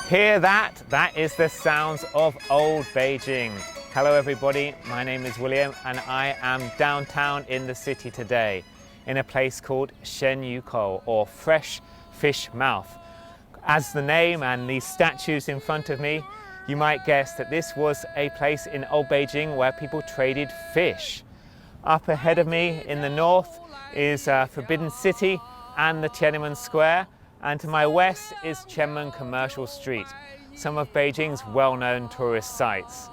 Hear that? That is the sounds of Old Beijing. Hello everybody, my name is William and I am downtown in the city today in a place called Shen Yu Kou, or Fresh Fish Mouth. As the name and these statues in front of me, you might guess that this was a place in Old Beijing where people traded fish. Up ahead of me in the north is Forbidden City and the Tiananmen Square, and to my west is Qianmen Commercial Street, some of Beijing's well-known tourist sites.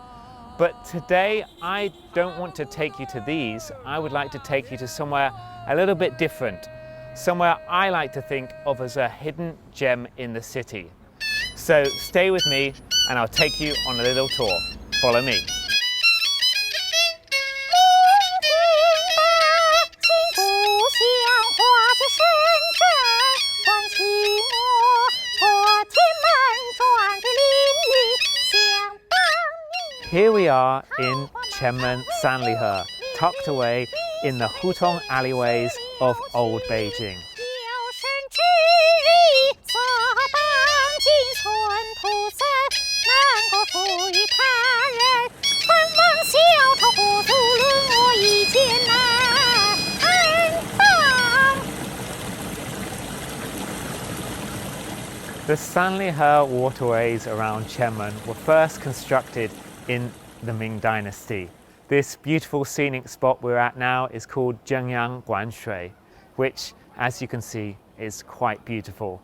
But today I don't want to take you to these. I would like to take you to somewhere a little bit different, somewhere I like to think of as a hidden gem in the city. So stay with me and I'll take you on a little tour. Follow me. Here we are in Qianmen Sanlihe, tucked away in the Hutong alleyways of Old Beijing. The Sanlihe waterways around Qianmen were first constructed in the Ming Dynasty. This beautiful scenic spot we're at now is called Zhengyang Guanshui, which, as you can see, is quite beautiful.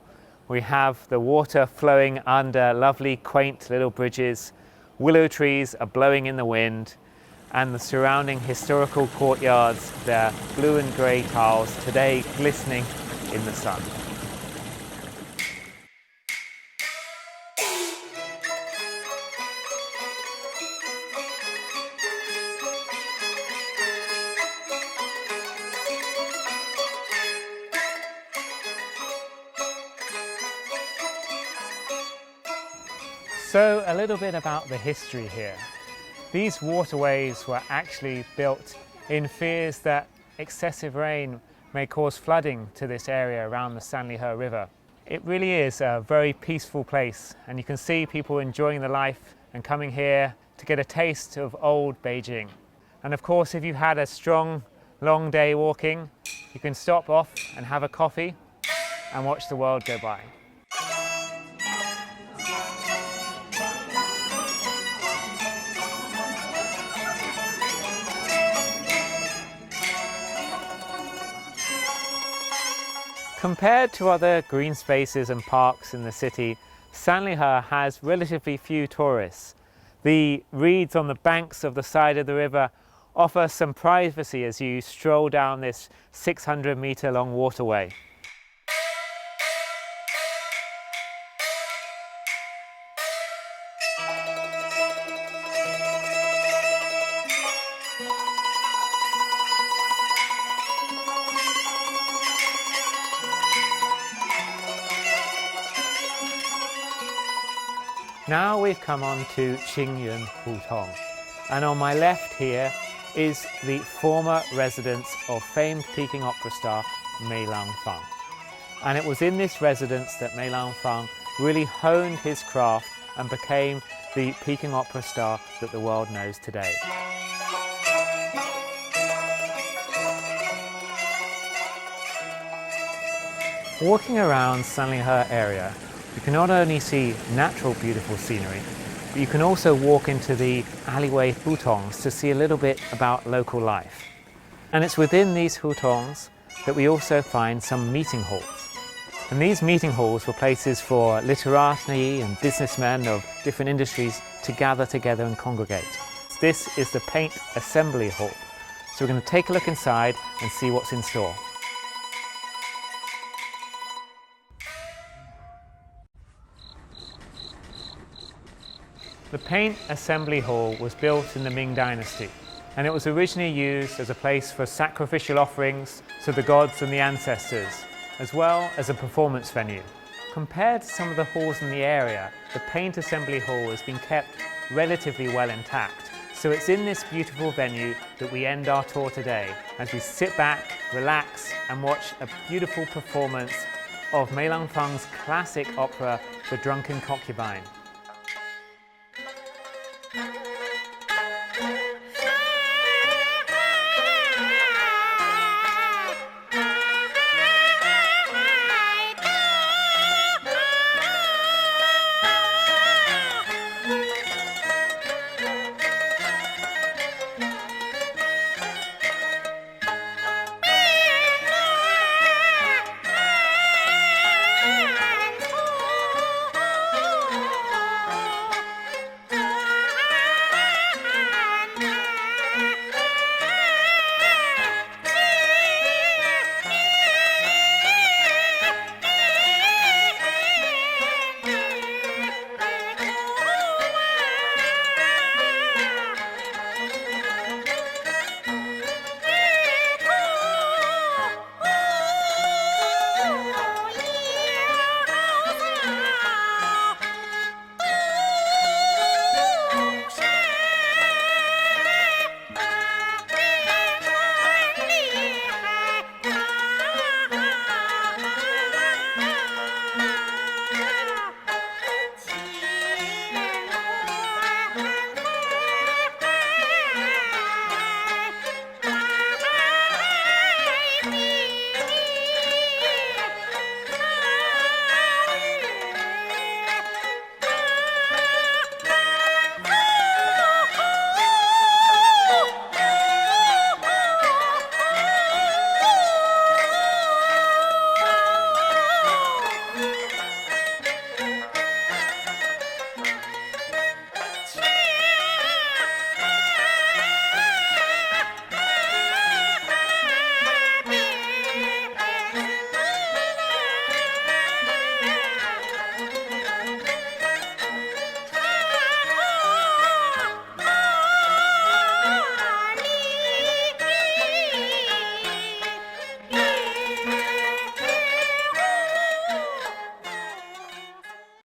We have the water flowing under lovely, quaint little bridges, willow trees are blowing in the wind, and the surrounding historical courtyards, their blue and grey tiles, today glistening in the sun. So a little bit about the history here. These waterways were actually built in fears that excessive rain may cause flooding to this area around the Sanlihe River. It really is a very peaceful place, and you can see people enjoying the life and coming here to get a taste of Old Beijing. And of course, if you've had a strong, long day walking, you can stop off and have a coffee and watch the world go by. Compared to other green spaces and parks in the city, Sanlihe has relatively few tourists. The reeds on the banks of the side of the river offer some privacy as you stroll down this 600-meter long waterway. Now we've come on to Qingyuan Hutong, and on my left here is the former residence of famed Peking opera star Mei Langfang. And it was in this residence that Mei Langfang really honed his craft and became the Peking opera star that the world knows today. Walking around Sanlihe area, you can not only see natural beautiful scenery, but you can also walk into the alleyway hutongs to see a little bit about local life. And it's within these hutongs that we also find some meeting halls. And these meeting halls were places for literati and businessmen of different industries to gather together and congregate. This is the Paint Assembly Hall. So we're going to take a look inside and see what's in store. The Paint Assembly Hall was built in the Ming Dynasty, and it was originally used as a place for sacrificial offerings to the gods and the ancestors, as well as a performance venue. Compared to some of the halls in the area, the Paint Assembly Hall has been kept relatively well intact. So it's in this beautiful venue that we end our tour today, as we sit back, relax, and watch a beautiful performance of Mei Lang Feng's classic opera, The Drunken Concubine.